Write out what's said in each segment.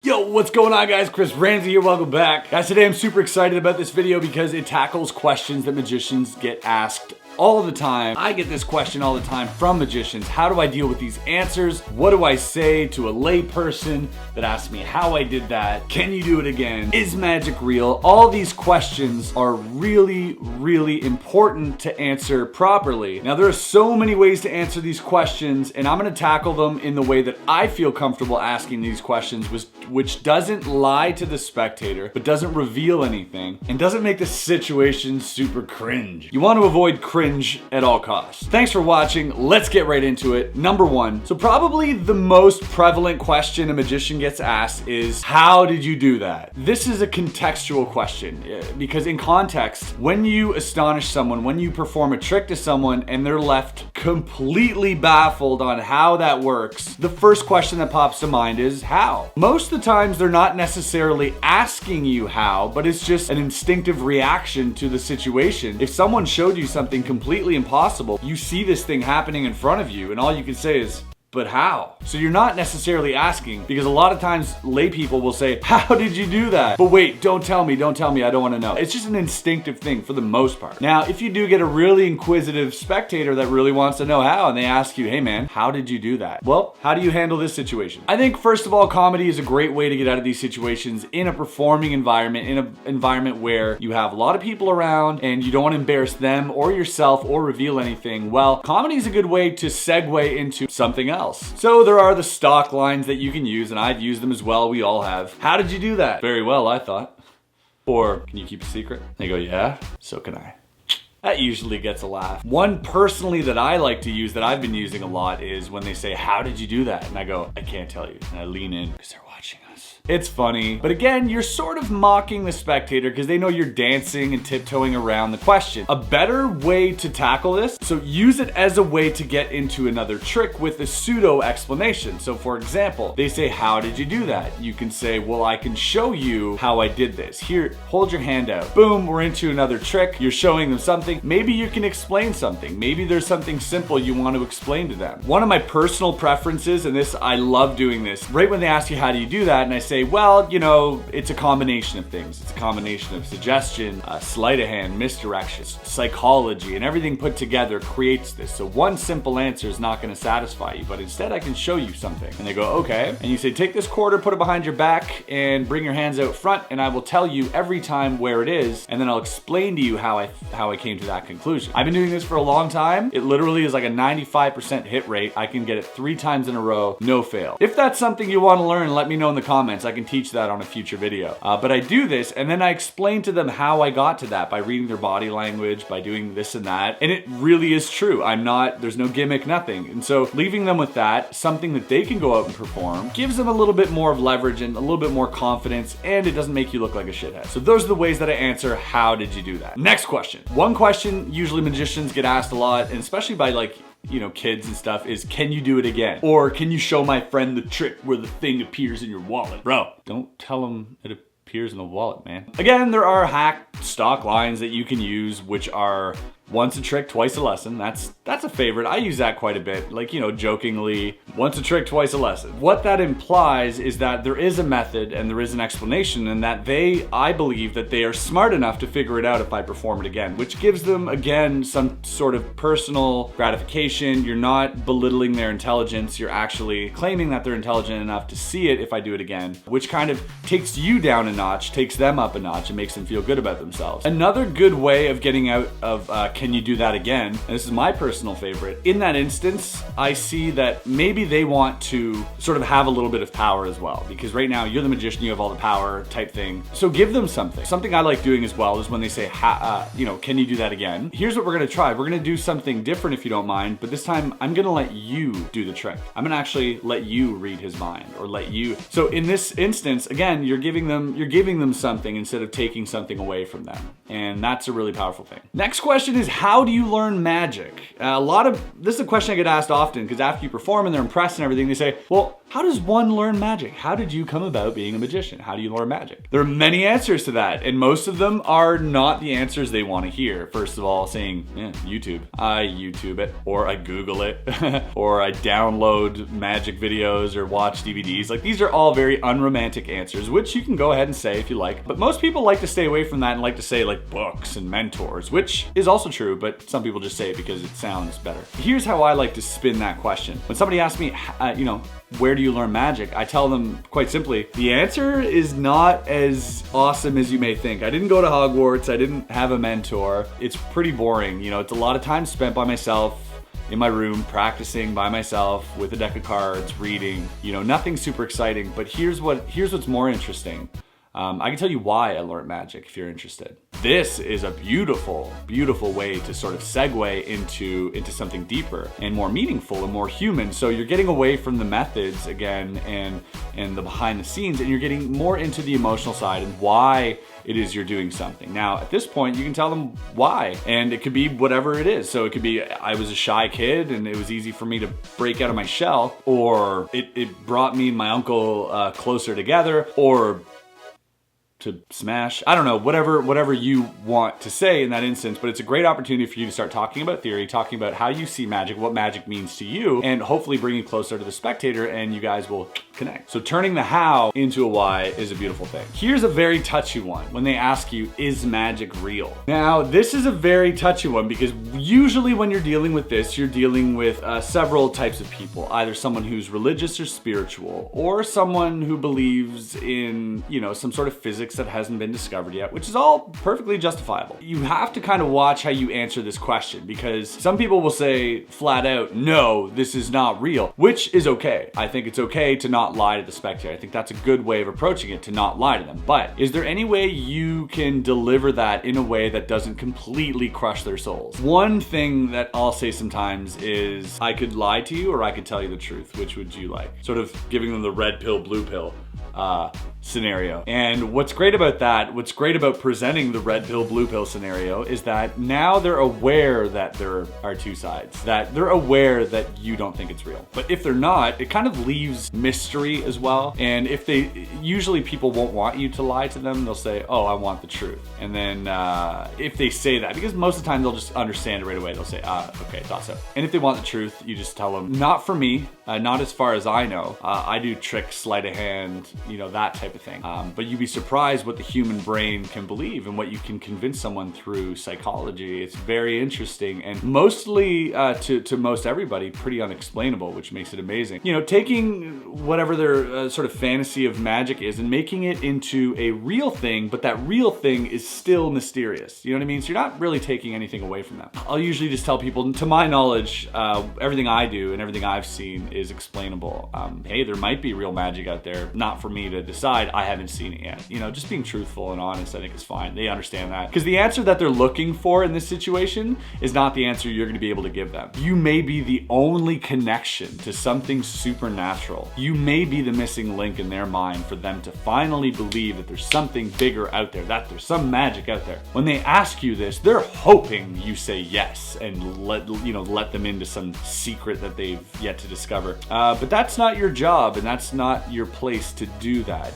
Yo, what's going on guys? Chris Ramsay here, welcome back. Guys, today I'm super excited about this video because it tackles questions that magicians get asked all the time. I get this question all the time from magicians. How do I deal with these answers? What do I say to a lay person that asks me how I did that? Can you do it again? Is magic real? All these questions are really, really important to answer properly. Now, there are so many ways to answer these questions, and I'm gonna tackle them in the way that I feel comfortable asking these questions, which doesn't lie to the spectator, but doesn't reveal anything, and doesn't make the situation super cringe. You want to avoid cringe at all costs. Thanks for watching. Let's get right into it. Number one. So probably the most prevalent question a magician gets asked is, how did you do that? This is a contextual question because in context, when you astonish someone, when you perform a trick to someone and they're left completely baffled on how that works, the first question that pops to mind is how? Most of the times they're not necessarily asking you how, but it's just an instinctive reaction to the situation. If someone showed you something completely impossible, you see this thing happening in front of you and all you can say is, but how? So you're not necessarily asking, because a lot of times lay people will say, how did you do that? But wait, don't tell me, I don't want to know. It's just an instinctive thing for the most part. Now, if you do get a really inquisitive spectator that really wants to know how, and they ask you, hey man, how did you do that? Well, how do you handle this situation? I think first of all, comedy is a great way to get out of these situations in a performing environment, in an environment where you have a lot of people around and you don't want to embarrass them or yourself or reveal anything. Well, comedy is a good way to segue into something else. So there are the stock lines that you can use, and I've used them as well. We all have. How did you do that? Very well, I thought. Or, can you keep a secret? They go, yeah, so can I. That usually gets a laugh. One personally that I like to use, that I've been using a lot, is when they say, how did you do that? And I go, I can't tell you. And I lean in because they're watching us. It's funny, but again, you're sort of mocking the spectator because they know you're dancing and tiptoeing around the question. A better way to tackle this, so use it as a way to get into another trick with a pseudo explanation. So for example, they say, how did you do that? You can say, well, I can show you how I did this. Here, hold your hand out. Boom, we're into another trick. You're showing them something. Maybe you can explain something. Maybe there's something simple you want to explain to them. One of my personal preferences, and this, I love doing this, right when they ask you, how do you do that? And I say, well, you know, it's a combination of things. It's a combination of suggestion, sleight of hand, misdirection, psychology, and everything put together creates this. So one simple answer is not going to satisfy you, but instead I can show you something. And they go, okay. And you say, take this quarter, put it behind your back, and bring your hands out front, and I will tell you every time where it is, and then I'll explain to you how I came to that conclusion. I've been doing this for a long time. It literally is like a 95% hit rate. I can get it 3 times in a row, no fail. If that's something you want to learn, let me know in the comments. I can teach that on a future video. But I do this, and then I explain to them how I got to that by reading their body language, by doing this and that. And it really is true. There's no gimmick, nothing. And so leaving them with that, something that they can go out and perform, gives them a little bit more of leverage and a little bit more confidence, and it doesn't make you look like a shithead. So those are the ways that I answer, how did you do that? Next question. One question usually magicians get asked a lot, and especially by kids and stuff, is, can you do it again? Or can you show my friend the trick where the thing appears in your wallet? Bro, don't tell them it appears in the wallet, man. Again, there are hack stock lines that you can use, which are once a trick, twice a lesson. That's a favorite. I use that quite a bit, jokingly, once a trick, twice a lesson. What that implies is that there is a method and there is an explanation, and that I believe that they are smart enough to figure it out if I perform it again, which gives them, again, some sort of personal gratification. You're not belittling their intelligence. You're actually claiming that they're intelligent enough to see it if I do it again, which kind of takes you down a notch, takes them up a notch, and makes them feel good about themselves. Another good way of getting out of can you do that again? And this is my personal favorite. In that instance, I see that maybe they want to sort of have a little bit of power as well, because right now you're the magician, you have all the power type thing. So give them something. Something I like doing as well is when they say, can you do that again? Here's what we're gonna try. We're gonna do something different if you don't mind, but this time I'm gonna let you do the trick. I'm gonna actually let you read his mind, or let you. So in this instance, again, you're giving them something instead of taking something away from them. And that's a really powerful thing. Next question is, how do you learn magic? This is a question I get asked often, because after you perform and they're impressed and everything, they say, well, how does one learn magic? How did you come about being a magician? How do you learn magic? There are many answers to that, and most of them are not the answers they want to hear. First of all, saying, YouTube. I YouTube it, or I Google it, or I download magic videos or watch DVDs. Like, these are all very unromantic answers, which you can go ahead and say if you like. But most people like to stay away from that and like to say like books and mentors, which is also true, but some people just say it because it sounds better. Here's how I like to spin that question. When somebody asks me, where do you learn magic? I tell them quite simply, the answer is not as awesome as you may think. I didn't go to Hogwarts. I didn't have a mentor. It's pretty boring. It's a lot of time spent by myself in my room, practicing by myself with a deck of cards, reading, nothing super exciting. But here's what's more interesting. I can tell you why I learned magic if you're interested. This is a beautiful, beautiful way to sort of segue into something deeper and more meaningful and more human. So you're getting away from the methods again and the behind the scenes, and you're getting more into the emotional side and why it is you're doing something. Now, at this point, you can tell them why, and it could be whatever it is. So it could be, I was a shy kid and it was easy for me to break out of my shell, or it brought me and my uncle closer together, or to smash. I don't know, whatever you want to say in that instance, but it's a great opportunity for you to start talking about theory, talking about how you see magic, what magic means to you, and hopefully bring you closer to the spectator, and you guys will connect. So turning the how into a why is a beautiful thing. Here's a very touchy one. When they ask you, is magic real? Now, this is a very touchy one, because usually when you're dealing with this, you're dealing with several types of people, either someone who's religious or spiritual, or someone who believes in, some sort of physics that hasn't been discovered yet, which is all perfectly justifiable. You have to kind of watch how you answer this question, because some people will say flat out, no, this is not real, which is okay. I think it's okay to not lie to the spectator. I think that's a good way of approaching it, to not lie to them. But is there any way you can deliver that in a way that doesn't completely crush their souls? One thing that I'll say sometimes is, I could lie to you or I could tell you the truth. Which would you like? Sort of giving them the red pill, blue pill scenario. And what's great about that, what's great about presenting the red pill, blue pill scenario, is that now they're aware that there are two sides, that they're aware that you don't think it's real. But if they're not, it kind of leaves mystery as well. And usually people won't want you to lie to them. They'll say, oh, I want the truth. And then if they say that, because most of the time they'll just understand it right away. They'll say, okay, thought so. And if they want the truth, you just tell them, not for me, not as far as I know. I do tricks, sleight of hand, that type of thing. But you'd be surprised what the human brain can believe and what you can convince someone through psychology. It's very interesting, and mostly to most everybody pretty unexplainable, which makes it amazing. Taking whatever their sort of fantasy of magic is and making it into a real thing, but that real thing is still mysterious. You know what I mean? So you're not really taking anything away from them. I'll usually just tell people, to my knowledge, everything I do and everything I've seen is explainable. Hey, there might be real magic out there, not for me to decide. I haven't seen it yet. Just being truthful and honest, I think is fine. They understand that. Because the answer that they're looking for in this situation is not the answer you're gonna be able to give them. You may be the only connection to something supernatural. You may be the missing link in their mind for them to finally believe that there's something bigger out there, that there's some magic out there. When they ask you this, they're hoping you say yes and let them into some secret that they've yet to discover. But that's not your job, and that's not your place to do that.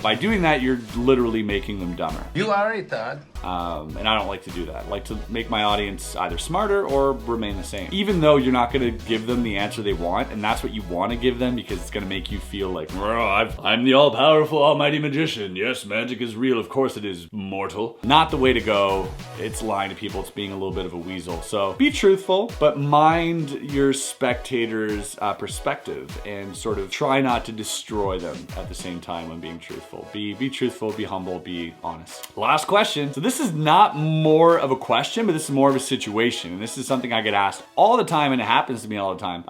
By doing that, you're literally making them dumber. You are a Todd. And I don't like to do that. I like to make my audience either smarter or remain the same. Even though you're not gonna give them the answer they want, and that's what you wanna give them because it's gonna make you feel like, I'm the all-powerful, almighty magician. Yes, magic is real, of course it is, mortal. Not the way to go. It's lying to people, it's being a little bit of a weasel. So be truthful, but mind your spectators' perspective and sort of try not to destroy them at the same time when being truthful. Be truthful, be humble, be honest. Last question. So this is not more of a question, but this is more of a situation. And this is something I get asked all the time, and it happens to me all the time.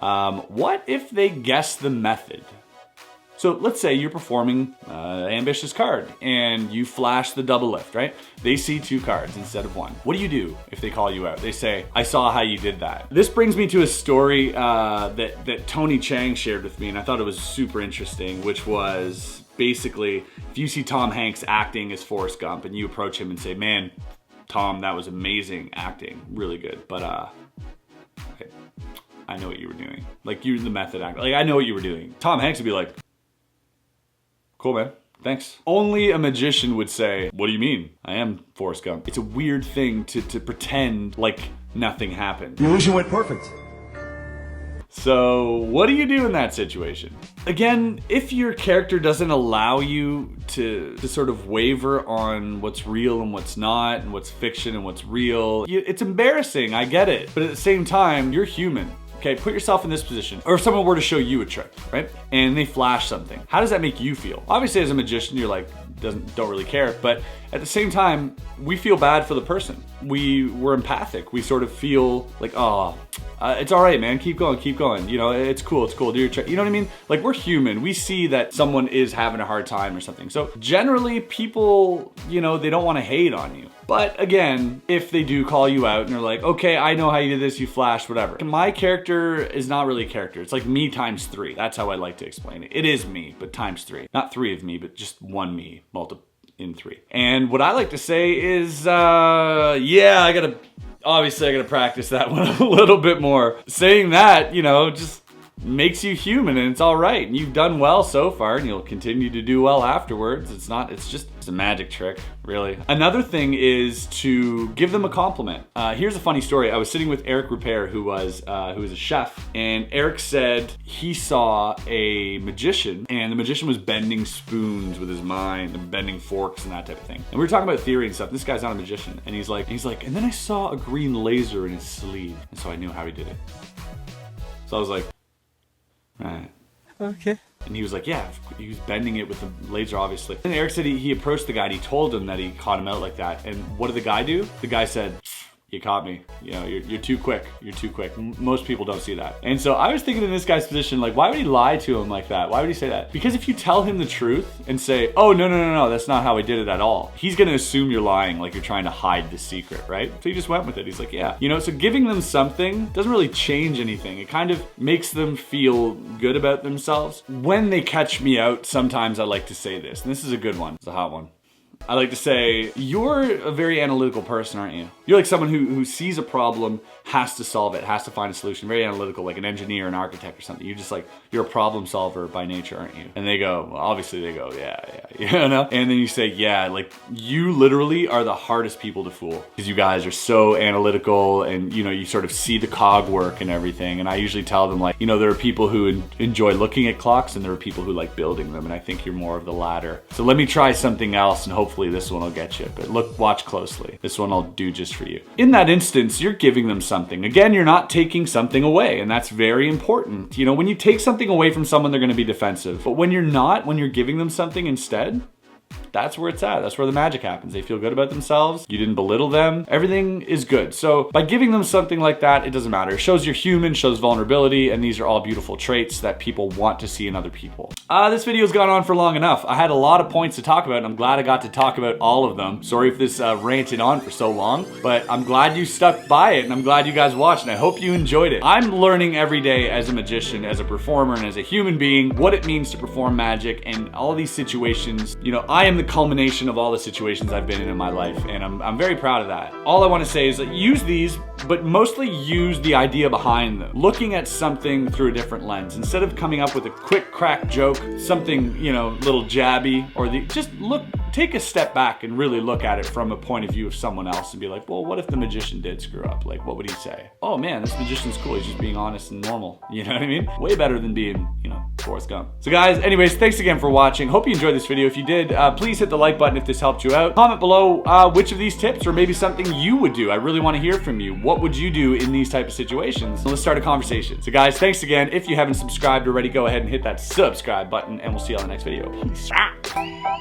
What if they guess the method? So let's say you're performing ambitious card and you flash the double lift, right? They see 2 cards instead of 1. What do you do if they call you out? They say, I saw how you did that. This brings me to a story that Tony Chang shared with me, and I thought it was super interesting, which was basically, if you see Tom Hanks acting as Forrest Gump and you approach him and say, man, Tom, that was amazing acting, really good, but I know what you were doing. Like, you're the method actor. Like, I know what you were doing. Tom Hanks would be like, cool, man. Thanks. Only a magician would say, what do you mean? I am Forrest Gump. It's a weird thing to pretend like nothing happened. The illusion went perfect. So what do you do in that situation? Again, if your character doesn't allow you to sort of waver on what's real and what's not, and what's fiction and what's real, it's embarrassing, I get it. But at the same time, you're human. Okay, put yourself in this position. Or if someone were to show you a trick, right? And they flash something. How does that make you feel? Obviously, as a magician, you're like, don't really care. But at the same time, we feel bad for the person. We're empathic. We sort of feel like, oh, it's all right, man. Keep going, keep going. You know, it's cool, do your trick. You know what I mean? Like, we're human. We see that someone is having a hard time or something. So generally, people, you know, they don't want to hate on you. But again, if they do call you out and they're like, okay, I know how you did this, you flashed, whatever. My character is not really a character. It's like me times 3. That's how I like to explain it. It is me, but times 3. Not 3 of me, but just one me, multiple in 3. And what I like to say is, yeah, obviously I gotta practice that one a little bit more. Saying that, you know, just makes you human, and it's all right. And you've done well so far, and you'll continue to do well afterwards. It's just a magic trick, really. Another thing is to give them a compliment. Here's a funny story. I was sitting with Eric Rupert, who was a chef, and Eric said he saw a magician, and the magician was bending spoons with his mind and bending forks and that type of thing. And we were talking about theory and stuff. This guy's not a magician, and he's like, and then I saw a green laser in his sleeve, and so I knew how he did it. So I was like, right. Okay. And he was like, yeah, he was bending it with the laser, obviously. And Eric said he approached the guy and he told him that he caught him out like that. And what did the guy do? The guy said, you caught me. You know, you're too quick. You're too quick. Most people don't see that. And so I was thinking in this guy's position, like, why would he lie to him like that? Why would he say that? Because if you tell him the truth and say, oh, no, that's not how I did it at all, he's gonna assume you're lying, like you're trying to hide the secret, right? So he just went with it. He's like, yeah. You know, so giving them something doesn't really change anything. It kind of makes them feel good about themselves. When they catch me out, sometimes I like to say this, and this is a good one. It's a hot one. I like to say, you're a very analytical person, aren't you? You're like someone who sees a problem, has to solve it, has to find a solution. Very analytical, like an engineer, an architect or something. You're just like, you're a problem solver by nature, aren't you? And they go, well, obviously they go, yeah, you know? And then you say, yeah, like you literally are the hardest people to fool because you guys are so analytical and you know, you sort of see the cog work and everything. And I usually tell them like, you know, there are people who enjoy looking at clocks and there are people who like building them. And I think you're more of the latter. So let me try something else and hopefully this one will get you. But watch closely. This one I'll do just for you. In that instance, you're giving them something. Again, you're not taking something away, and that's very important. You know, when you take something away from someone, they're gonna be defensive. But when you're not, when you're giving them something instead, that's where it's at. That's where the magic happens. They feel good about themselves. You didn't belittle them. Everything is good. So by giving them something like that, it doesn't matter. It shows you're human, shows vulnerability, and these are all beautiful traits that people want to see in other people. This video's gone on for long enough. I had a lot of points to talk about, and I'm glad I got to talk about all of them. Sorry if this ranted on for so long, but I'm glad you stuck by it, and I'm glad you guys watched, and I hope you enjoyed it. I'm learning every day as a magician, as a performer, and as a human being, what it means to perform magic, and all these situations. You know, I am the culmination of all the situations I've been in my life, and I'm very proud of that. All I want to say is that use these, but mostly use the idea behind them. Looking at something through a different lens. Instead of coming up with a quick crack joke, something, you know, little jabby, or take a step back and really look at it from a point of view of someone else and be like, well, what if the magician did screw up? Like, what would he say? Oh man, this magician's cool. He's just being honest and normal. You know what I mean? Way better than being, you know, Forrest Gump. So guys, anyways, thanks again for watching. Hope you enjoyed this video. If you did, please hit the like button if this helped you out. Comment below which of these tips or maybe something you would do. I really want to hear from you. What would you do in these type of situations? Let's start a conversation. So guys, thanks again. If you haven't subscribed already, go ahead and hit that subscribe button and we'll see you on the next video. Peace out.